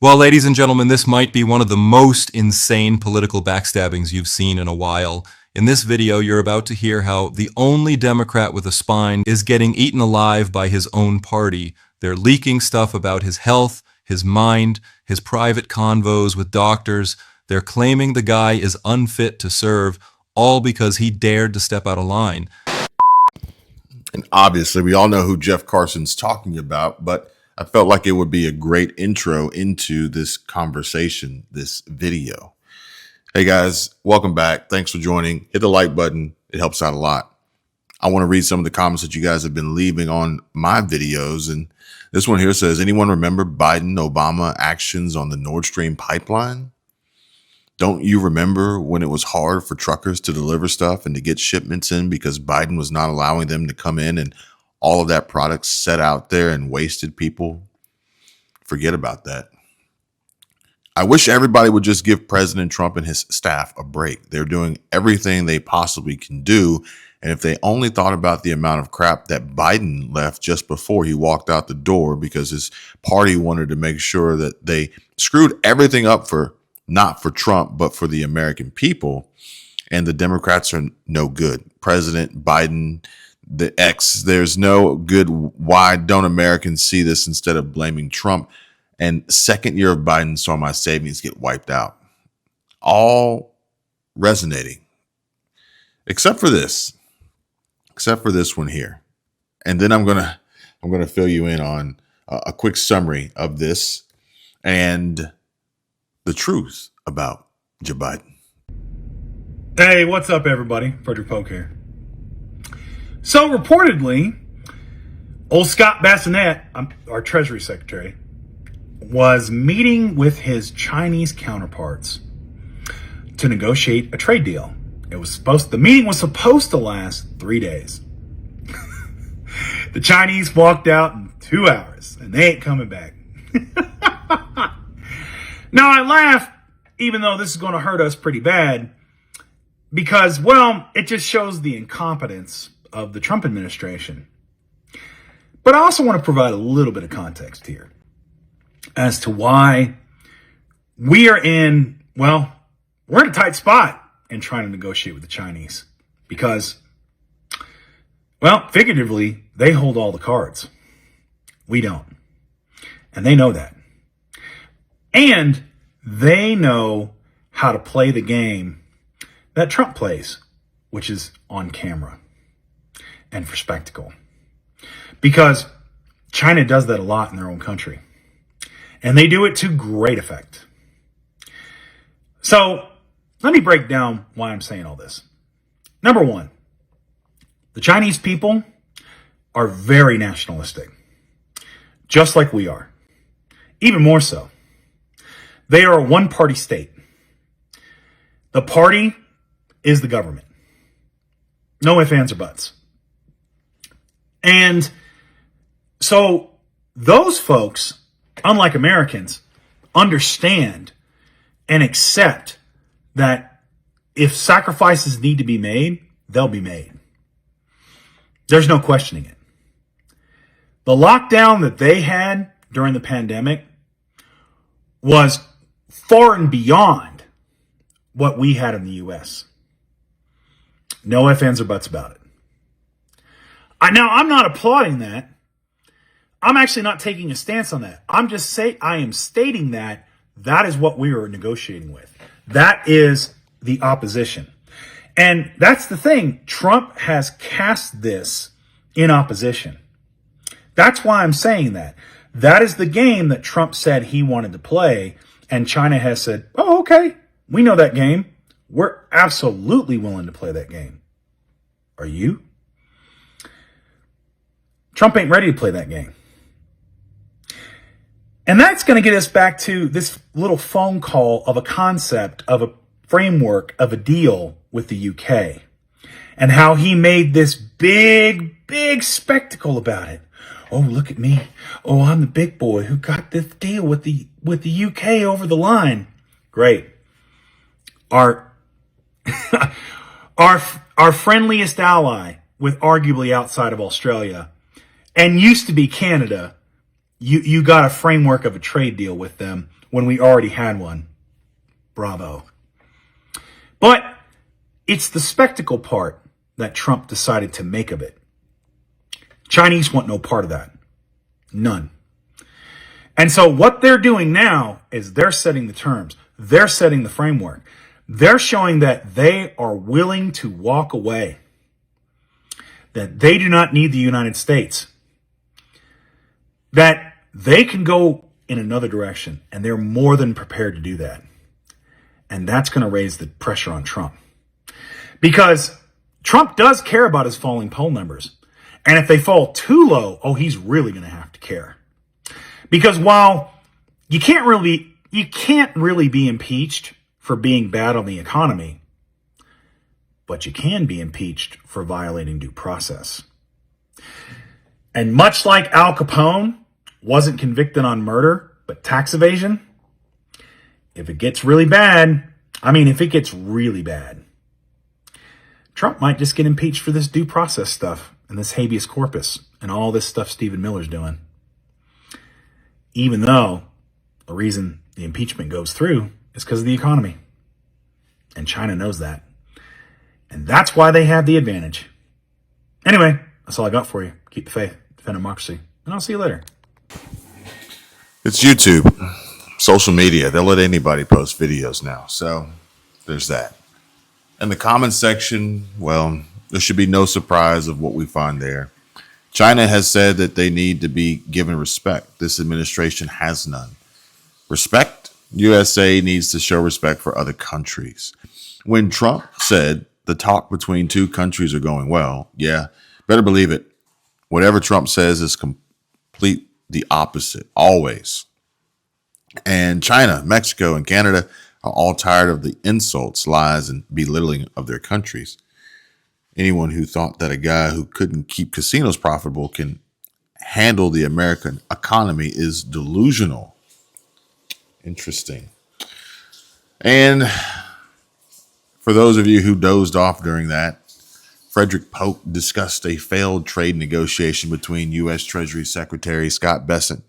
Well, ladies and gentlemen, this might be one of the most insane political backstabbings you've seen in a while. In this video, you're about to hear how the only Democrat with a spine is getting eaten alive by his own party. They're leaking stuff about his health, his mind, his private convos with doctors. They're claiming the guy is unfit to serve, all because he dared to step out of line. And obviously, we all know who Jeff Carson's talking about, but I felt like it would be a great intro into this conversation, this video. Hey guys, welcome back. Thanks for joining. Hit the like button. It helps out a lot. I want to read some of the comments that you guys have been leaving on my videos. And this one here says, anyone remember Biden-Obama actions on the Nord Stream pipeline? Don't you remember when it was hard for truckers to deliver stuff and to get shipments in because Biden was not allowing them to come in and all of that product set out there and wasted people? Forget about that. I wish everybody would just give President Trump and his staff a break. They're doing everything they possibly can do. And if they only thought about the amount of crap that Biden left just before he walked out the door because his party wanted to make sure that they screwed everything up for not for Trump, but for the American people. And the Democrats are no good. President Biden, there's no good. Why don't Americans see this instead of blaming Trump? And second year of Biden saw my savings get wiped out. All resonating. Except for this one here. And then I'm gonna fill you in on a quick summary of this and the truth about Joe Biden. Hey, what's up, everybody? Frederick Polk here. So reportedly, old Scott Bassinet, our Treasury Secretary, was meeting with his Chinese counterparts to negotiate a trade deal. The meeting was supposed to last 3 days. The Chinese walked out in 2 hours, and they ain't coming back. Now, I laugh, even though this is going to hurt us pretty bad, because, well, it just shows the incompetence of the Trump administration. But I also want to provide a little bit of context here as to why we're in a tight spot in trying to negotiate with the Chinese. Because, well, figuratively, they hold all the cards. We don't. And they know that. And they know how to play the game that Trump plays, which is on camera and for spectacle. Because China does that a lot in their own country. And they do it to great effect. So let me break down why I'm saying all this. Number one, the Chinese people are very nationalistic, just like we are. Even more so. They are a one-party state. The party is the government. No ifs, ands, or buts. And so those folks, unlike Americans, understand and accept that if sacrifices need to be made, they'll be made. There's no questioning it. The lockdown that they had during the pandemic was far and beyond what we had in the U.S. No ifs, ands, or buts about it. Now, I'm not applauding that. I'm actually not taking a stance on that. I am stating that is what we were negotiating with. That is the opposition. And that's the thing. Trump has cast this in opposition. That's why I'm saying that. That is the game that Trump said he wanted to play. And China has said, oh, okay, we know that game. We're absolutely willing to play that game. Are you? Trump ain't ready to play that game. And that's going to get us back to this little phone call of a concept, of a framework, of a deal with the UK. And how he made this big, big spectacle about it. Oh, look at me. Oh, I'm the big boy who got this deal with the UK over the line. Great. Our friendliest ally, with arguably outside of Australia, and used to be Canada, you got a framework of a trade deal with them when we already had one. Bravo. But it's the spectacle part that Trump decided to make of it. Chinese want no part of that. None. And so what they're doing now is they're setting the terms. They're setting the framework. They're showing that they are willing to walk away, that they do not need the United States, that they can go in another direction, and they're more than prepared to do that. And that's going to raise the pressure on Trump. Because Trump does care about his falling poll numbers. And if they fall too low, he's really going to have to care. Because while you can't really be impeached for being bad on the economy, but you can be impeached for violating due process. And much like Al Capone wasn't convicted on murder, but tax evasion, if it gets really bad, Trump might just get impeached for this due process stuff and this habeas corpus and all this stuff Stephen Miller's doing. Even though the reason the impeachment goes through is because of the economy. And China knows that. And that's why they have the advantage. Anyway, that's all I got for you. Keep the faith, defend democracy, and I'll see you later. It's YouTube, social media. They'll let anybody post videos now. So there's that. In the comments section, well, there should be no surprise of what we find there. China has said that they need to be given respect. This administration has none. Respect? USA needs to show respect for other countries. When Trump said the talk between two countries are going well, yeah, better believe it. Whatever Trump says is complete the opposite, always. And China, Mexico, and Canada are all tired of the insults, lies, and belittling of their countries. Anyone who thought that a guy who couldn't keep casinos profitable can handle the American economy is delusional. Interesting. And for those of you who dozed off during that, Frederick Polk discussed a failed trade negotiation between U.S. Treasury Secretary Scott Bessent,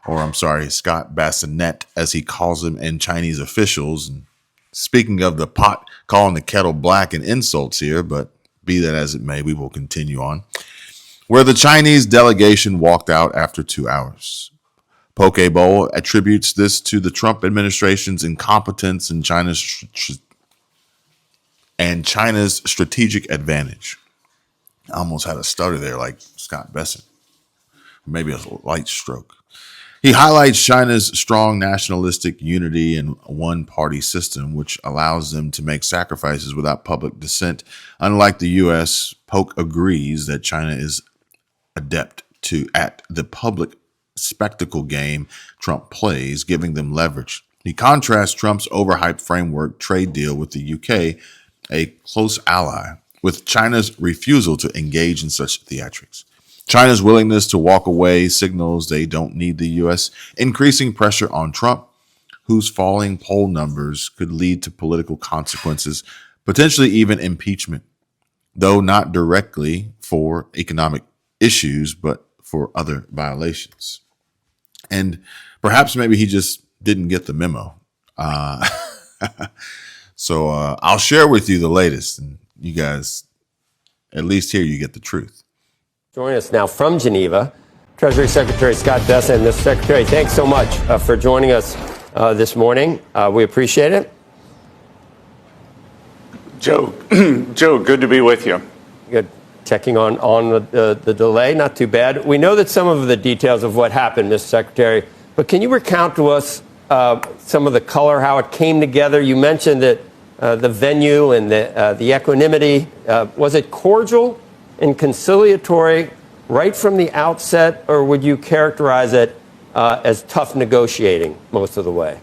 Scott Bassinet, as he calls him, and Chinese officials. And speaking of the pot calling the kettle black and insults here, but be that as it may, we will continue on. Where the Chinese delegation walked out after 2 hours. Poke Bowl attributes this to the Trump administration's incompetence and China's strategic advantage. I almost had a stutter there like Scott Bessent. Maybe a light stroke. He highlights China's strong nationalistic unity and one-party system, which allows them to make sacrifices without public dissent. Unlike the U.S., Polk agrees that China is adept at the public spectacle game Trump plays, giving them leverage. He contrasts Trump's overhyped framework trade deal with the UK, a close ally, with China's refusal to engage in such theatrics. China's willingness to walk away signals they don't need the U.S., increasing pressure on Trump, whose falling poll numbers could lead to political consequences, potentially even impeachment, though not directly for economic issues, but for other violations. And perhaps maybe he just didn't get the memo. So I'll share with you the latest, and you guys, at least here, you get the truth. Join us now from Geneva, Treasury Secretary Scott Bessent. Mr. Secretary, thanks so much for joining us this morning. We appreciate it. Joe, good to be with you. Good. Checking on the delay, not too bad. We know that some of the details of what happened, Mr. Secretary, but can you recount to us some of the color, how it came together? You mentioned that the venue and the equanimity. Was it cordial and conciliatory right from the outset, or would you characterize it as tough negotiating most of the way?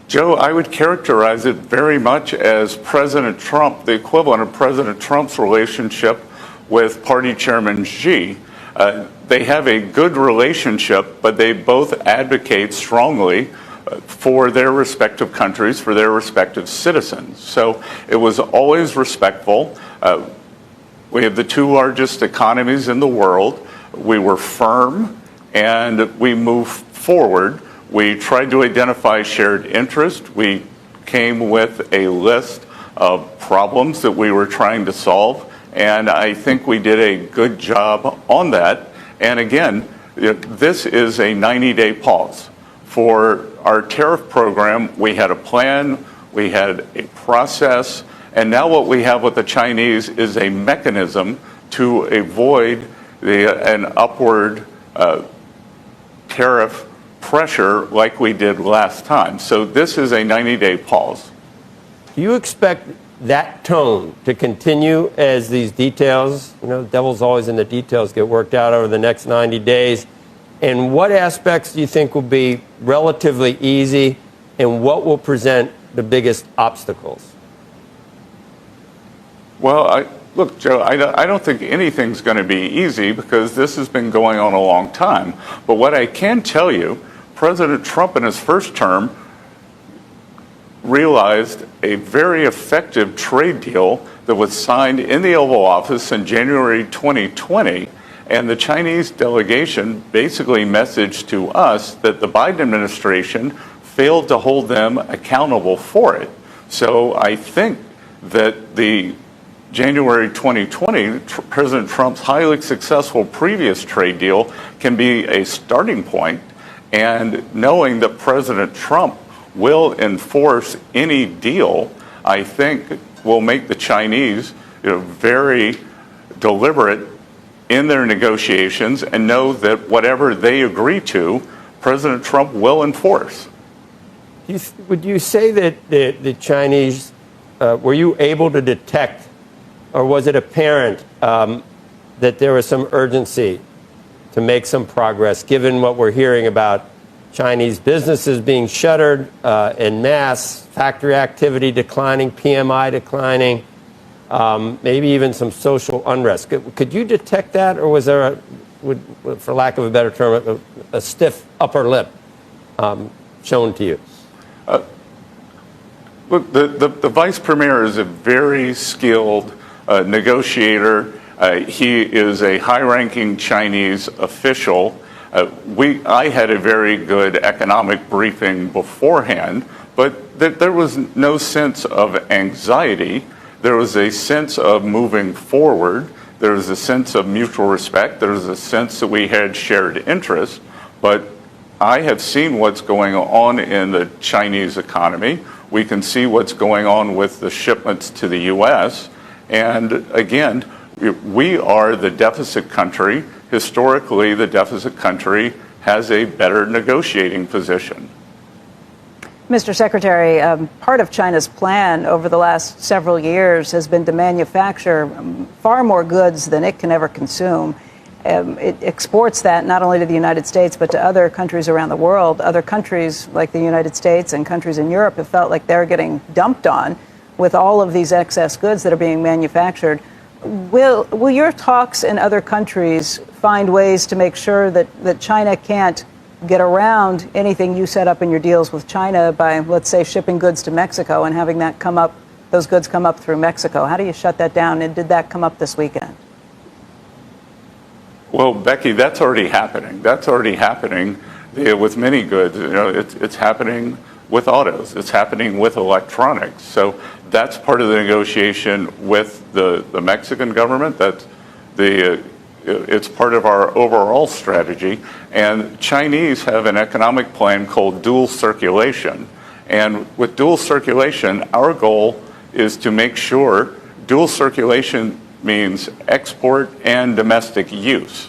Joe, I would characterize it very much as President Trump, the equivalent of President Trump's relationship with Party Chairman Xi. They have a good relationship, but they both advocate strongly for their respective countries, for their respective citizens. So it was always respectful. We have the two largest economies in the world. We were firm, and we moved forward. We tried to identify shared interest. We came with a list of problems that we were trying to solve, and I think we did a good job on that. And again, this is a 90-day pause. For our tariff program, we had a plan, we had a process, and now what we have with the Chinese is a mechanism to avoid an upward tariff pressure like we did last time. So this is a 90-day pause. Do you expect that tone to continue as these details, the devil's always in the details, get worked out over the next 90 days? And what aspects do you think will be relatively easy, and what will present the biggest obstacles? Well, look, Joe, I don't think anything's going to be easy because this has been going on a long time. But what I can tell you, President Trump in his first term realized a very effective trade deal that was signed in the Oval Office in January 2020. And the Chinese delegation basically messaged to us that the Biden administration failed to hold them accountable for it. So I think that the January 2020, President Trump's highly successful previous trade deal can be a starting point, and knowing that President Trump will enforce any deal, I think will make the Chinese very deliberate in their negotiations and know that whatever they agree to, President Trump will enforce. Would you say that the Chinese, were you able to detect, or was it apparent that there was some urgency to make some progress, given what we're hearing about Chinese businesses being shuttered en masse, factory activity declining, PMI declining, maybe even some social unrest? Could you detect that, or was there, for lack of a better term, a stiff upper lip shown to you? Look, the vice premier is a very skilled negotiator. He is a high-ranking Chinese official. I had a very good economic briefing beforehand, but there was no sense of anxiety. There was a sense of moving forward. There was a sense of mutual respect. There was a sense that we had shared interests. But I have seen what's going on in the Chinese economy. We can see what's going on with the shipments to the U.S. And again, we are the deficit country. Historically, the deficit country has a better negotiating position. Mr. Secretary, part of China's plan over the last several years has been to manufacture far more goods than it can ever consume. It exports that not only to the United States, but to other countries around the world. Other countries like the United States and countries in Europe have felt like they're getting dumped on with all of these excess goods that are being manufactured. Will your talks in other countries find ways to make sure that China can't get around anything you set up in your deals with China by, let's say, shipping goods to Mexico and having that come up, those goods come up through Mexico? How do you shut that down? And did that come up this weekend? Well, Becky, that's already happening. That's already happening with many goods. It's happening with autos. It's happening with electronics. So that's part of the negotiation with the Mexican government. It's part of our overall strategy. And Chinese have an economic plan called dual circulation. And with dual circulation, our goal is to make sure dual circulation means export and domestic use.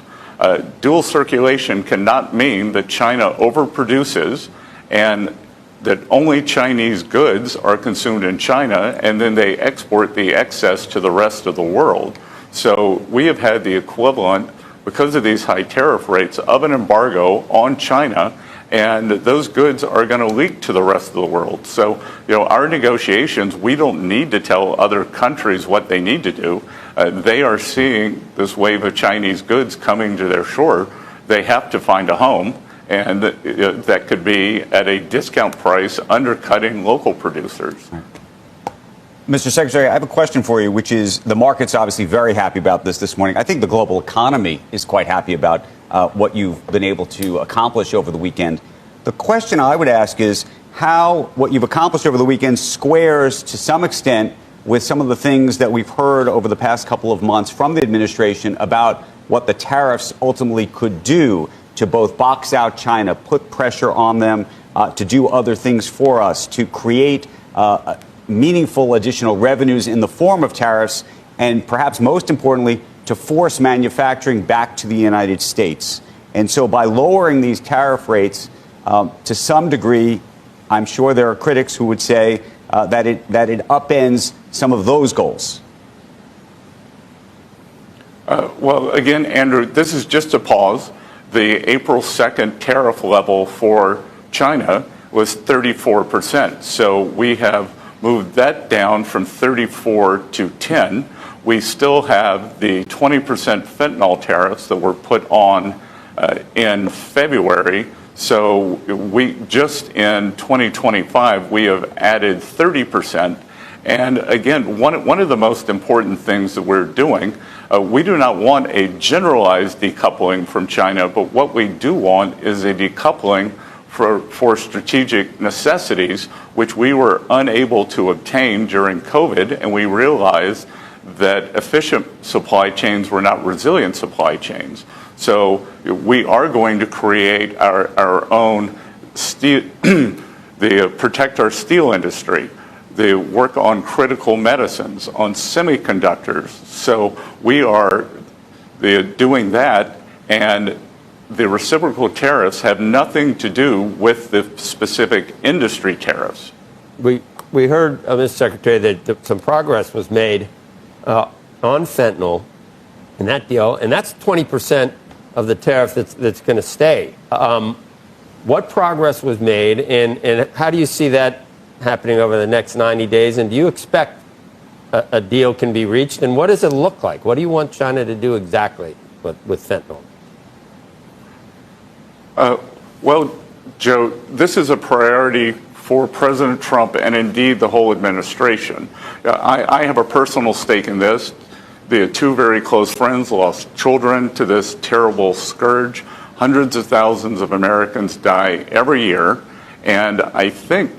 Dual circulation cannot mean that China overproduces and that only Chinese goods are consumed in China and then they export the excess to the rest of the world. So we have had the equivalent, because of these high tariff rates, of an embargo on China, and those goods are going to leak to the rest of the world. So, our negotiations, we don't need to tell other countries what they need to do. They are seeing this wave of Chinese goods coming to their shore. They have to find a home, and that could be at a discount price, undercutting local producers. Mr. Secretary, I have a question for you, which is the market's obviously very happy about this morning. I think the global economy is quite happy about what you've been able to accomplish over the weekend. The question I would ask is how what you've accomplished over the weekend squares to some extent with some of the things that we've heard over the past couple of months from the administration about what the tariffs ultimately could do to both box out China, put pressure on them, to do other things for us, to create meaningful additional revenues in the form of tariffs, and perhaps most importantly, to force manufacturing back to the United States. And so by lowering these tariff rates, to some degree, I'm sure there are critics who would say that it upends some of those goals. Well, again, Andrew, this is just a pause. The April 2nd tariff level for China was 34%. So we have moved that down from 34 to 10. We still have the 20% fentanyl tariffs that were put on in February. So we just in 2025, we have added 30%. And again, one of the most important things that we're doing, we do not want a generalized decoupling from China, but what we do want is a decoupling for strategic necessities, which we were unable to obtain during COVID, and we realized that efficient supply chains were not resilient supply chains. So we are going to create our own steel, protect our steel industry, the work on critical medicines, on semiconductors. So we are doing that, and the reciprocal tariffs have nothing to do with the specific industry tariffs. We heard, Mr. Secretary, that some progress was made on fentanyl in that deal, and that's 20% of the tariff that's going to stay. What progress was made, and how do you see that happening over the next 90 days? And do you expect a deal can be reached? And what does it look like? What do you want China to do exactly with fentanyl? Well, Joe, this is a priority for President Trump and indeed the whole administration. I have a personal stake in this. The two very close friends lost children to this terrible scourge. Hundreds of thousands of Americans die every year. And I think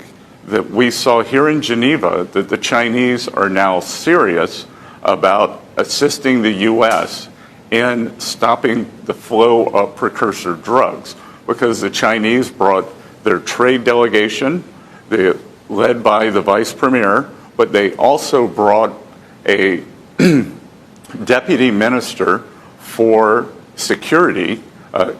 that we saw here in Geneva that the Chinese are now serious about assisting the U.S. in stopping the flow of precursor drugs, because the Chinese brought their trade delegation, led by the vice premier, but they also brought a deputy minister for security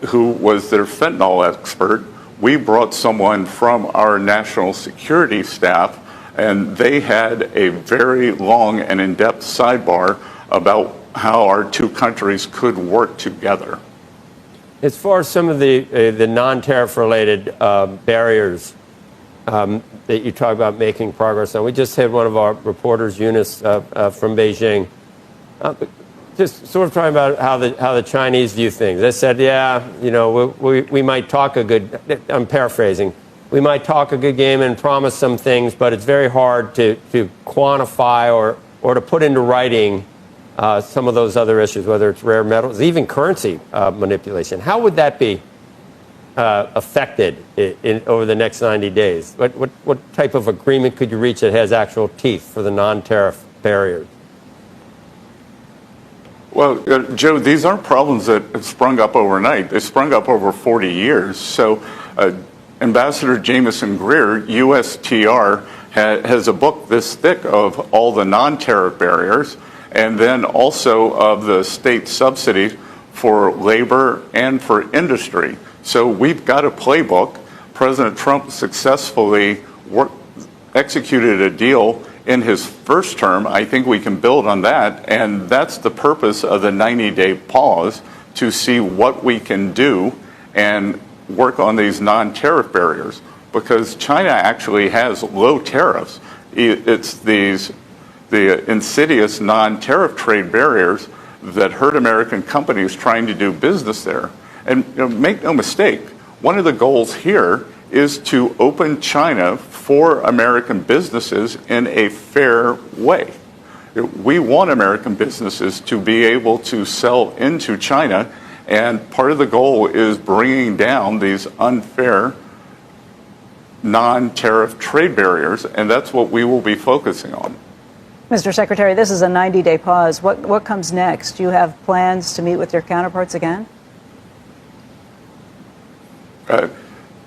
who was their fentanyl expert. We brought someone from our national security staff, and they had a very long and in-depth sidebar about how our two countries could work together. As far as some of the non-tariff related barriers that you talk about making progress on, we just had one of our reporters, Eunice, from Beijing, just sort of talking about how the Chinese view things. They said, yeah, you know, we might talk a good, I'm paraphrasing, we might talk a good game and promise some things, but it's very hard to quantify or to put into writing some of those other issues, whether it's rare metals, even currency manipulation. How would that be affected over the next 90 days? What type of agreement could you reach that has actual teeth for the non-tariff barriers? Well, Joe, these aren't problems that have sprung up overnight. They sprung up over 40 years. So Ambassador Jameson Greer, USTR, has a book this thick of all the non-tariff barriers, and then also of the state subsidies for labor and for industry. So we've got a playbook. President Trump successfully executed a deal in his first term. I think we can build on that, and that's the purpose of the 90-day pause, to see what we can do and work on these non-tariff barriers, because China actually has low tariffs. It's the insidious non-tariff trade barriers that hurt American companies trying to do business there. And make no mistake, one of the goals here is to open China for American businesses in a fair way. We want American businesses to be able to sell into China And part of the goal is bringing down these unfair non-tariff trade barriers, and that's what we will be focusing on. Mr. Secretary, this is a 90-day pause. What comes next? Do you have plans to meet with your counterparts again?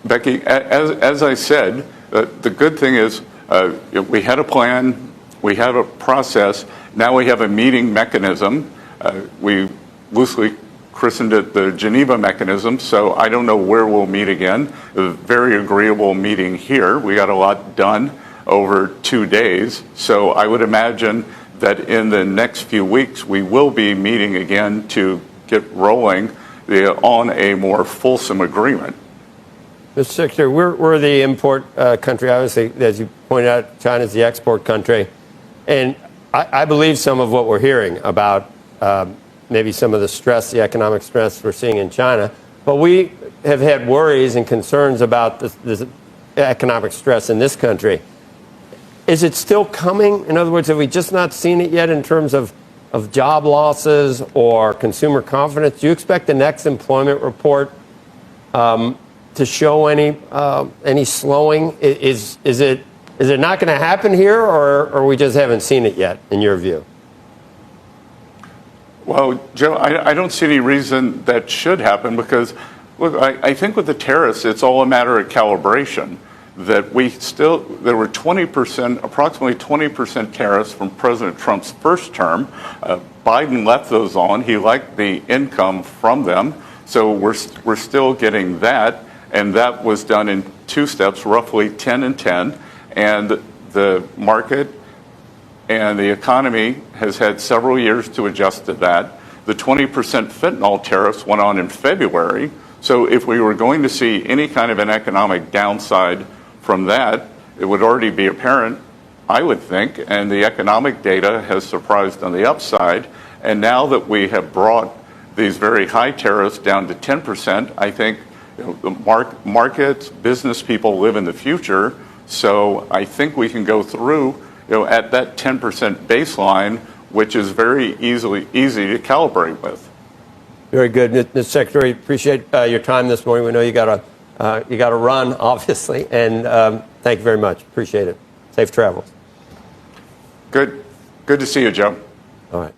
Becky, as I said, the good thing is we had a plan, we have a process, now we have a meeting mechanism. We loosely christened it the Geneva mechanism, so I don't know where we'll meet again. A very agreeable meeting here. We got a lot done over 2 days, so I would imagine that in the next few weeks we will be meeting again to get rolling on a more fulsome agreement. Mr. Secretary, we're the import country. Obviously, as you pointed out, China's the export country. And I believe some of what we're hearing about maybe some of the stress, the economic stress we're seeing in China. But we have had worries and concerns about this economic stress in this country. Is it still coming? In other words, have we just not seen it yet in terms of job losses or consumer confidence? Do you expect the next employment report to show any slowing? Is it not going to happen here, or we just haven't seen it yet, in your view? Well, Joe, I don't see any reason that should happen because, look, I think with the tariffs, it's all a matter of calibration. That there were 20%, approximately 20% tariffs from President Trump's first term. Biden left those on. He liked the income from them. So we're still getting that. And that was done in 2 steps, roughly 10 and 10. And the market and the economy has had several years to adjust to that. The 20% fentanyl tariffs went on in February. So if we were going to see any kind of an economic downside from that, it would already be apparent, I would think, and the economic data has surprised on the upside. And now that we have brought these very high tariffs down to 10%, I think the markets, business people live in the future. So I think we can go through at that 10% baseline, which is very easy to calibrate with. Very good, Mr. Secretary. Appreciate your time this morning. We know you got to run, obviously, and thank you very much. Appreciate it. Safe travels. Good to see you, Joe. All right.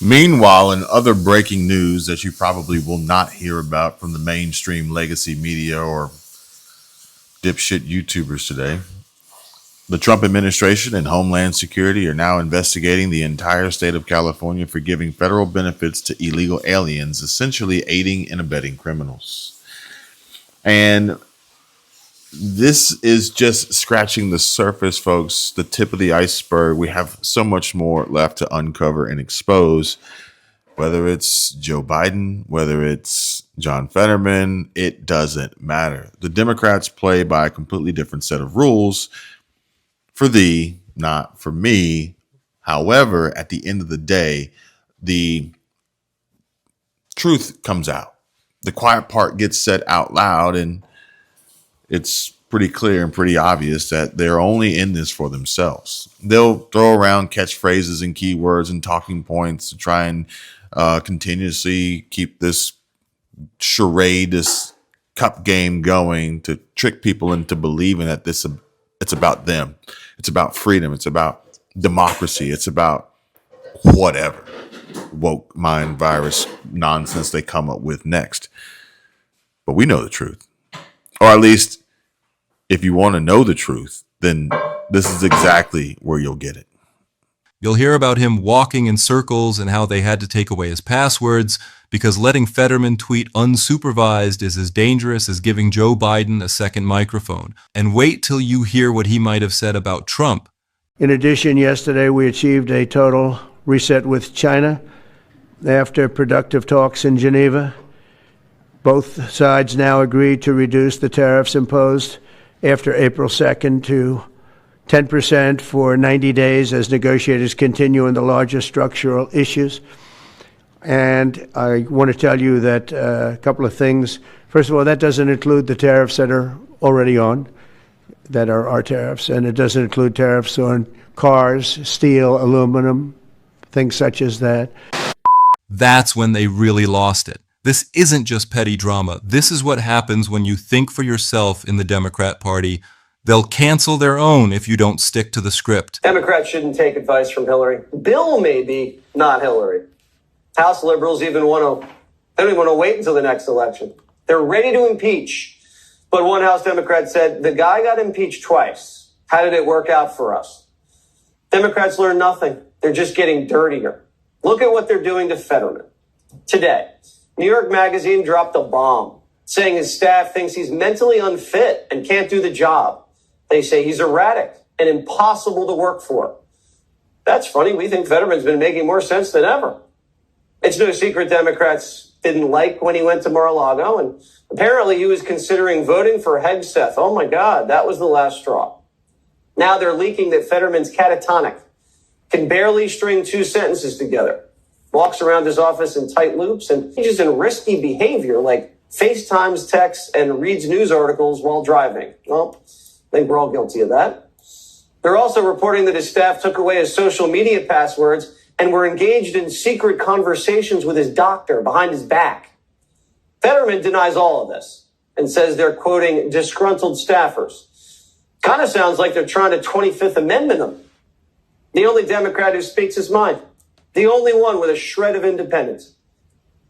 Meanwhile, in other breaking news that you probably will not hear about from the mainstream legacy media or dipshit YouTubers today, the Trump administration and Homeland Security are now investigating the entire state of California for giving federal benefits to illegal aliens, essentially aiding and abetting criminals. And this is just scratching the surface, folks, the tip of the iceberg. We have so much more left to uncover and expose, whether it's Joe Biden, whether it's John Fetterman, it doesn't matter. The Democrats play by a completely different set of rules for thee, not for me. However, at the end of the day, the truth comes out. The quiet part gets said out loud, and it's pretty clear and pretty obvious that they're only in this for themselves. They'll throw around catchphrases and keywords and talking points to try and continuously keep this charade, this cup game going, to trick people into believing that it's about them. It's about freedom. It's about democracy. It's about whatever woke mind virus nonsense they come up with next. But we know the truth. Or at least, if you want to know the truth, then this is exactly where you'll get it. You'll hear about him walking in circles and how they had to take away his passwords because letting Fetterman tweet unsupervised is as dangerous as giving Joe Biden a second microphone. And wait till you hear what he might have said about Trump. In addition, yesterday we achieved a total reset with China after productive talks in Geneva. Both sides now agreed to reduce the tariffs imposed after April 2nd to 10% for 90 days as negotiators continue on the larger structural issues. And I want to tell you that a couple of things. First of all, that doesn't include the tariffs that are already on, that are our tariffs, and it doesn't include tariffs on cars, steel, aluminum, things such as that. That's when they really lost it. This isn't just petty drama. This is what happens when you think for yourself in the Democrat Party. They'll cancel their own if you don't stick to the script. Democrats shouldn't take advice from Hillary. Bill maybe, not Hillary. House liberals they don't even want to wait until the next election. They're ready to impeach. But one House Democrat said, the guy got impeached twice. How did it work out for us? Democrats learn nothing. They're just getting dirtier. Look at what they're doing to Fetterman. Today, New York Magazine dropped a bomb, saying his staff thinks he's mentally unfit and can't do the job. They say he's erratic and impossible to work for. That's funny. We think Fetterman's been making more sense than ever. It's no secret Democrats didn't like when he went to Mar-a-Lago, and apparently he was considering voting for Hegseth. Oh my God, that was the last straw. Now they're leaking that Fetterman's catatonic, can barely string two sentences together, walks around his office in tight loops, and engages in risky behavior like FaceTimes texts and reads news articles while driving. Well, I think we're all guilty of that. They're also reporting that his staff took away his social media passwords and were engaged in secret conversations with his doctor behind his back. Fetterman denies all of this and says they're, quoting, disgruntled staffers. Kind of sounds like they're trying to 25th Amendment him. The only Democrat who speaks his mind. The only one with a shred of independence.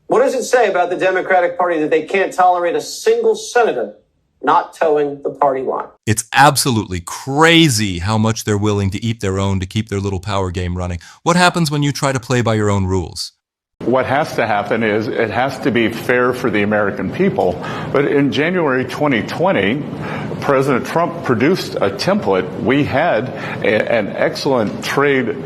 What does it say about the Democratic Party that they can't tolerate a single senator not towing the party line? It's absolutely crazy how much they're willing to eat their own to keep their little power game running. What happens when you try to play by your own rules? What has to happen is it has to be fair for the American people. But in January 2020, President Trump produced a template. We had an excellent trade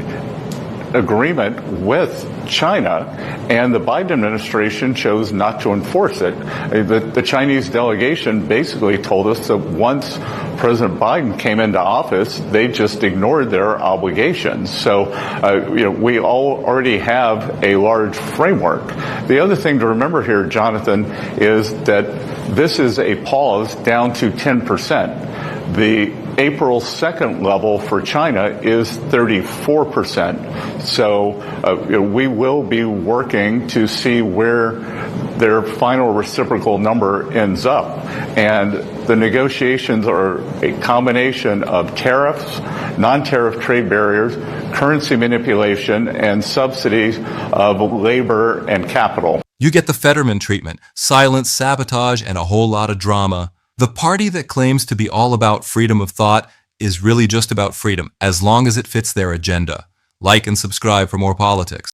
agreement with China, and the Biden administration chose not to enforce it. The Chinese delegation basically told us that once President Biden came into office, they just ignored their obligations. So, we all already have a large framework. The other thing to remember here, Jonathan, is that this is a pause down to 10%. The April 2nd level for China is 34%. So we will be working to see where their final reciprocal number ends up. And the negotiations are a combination of tariffs, non-tariff trade barriers, currency manipulation, and subsidies of labor and capital. You get the Fetterman treatment, silence, sabotage, and a whole lot of drama. The party that claims to be all about freedom of thought is really just about freedom, as long as it fits their agenda. Like and subscribe for more politics.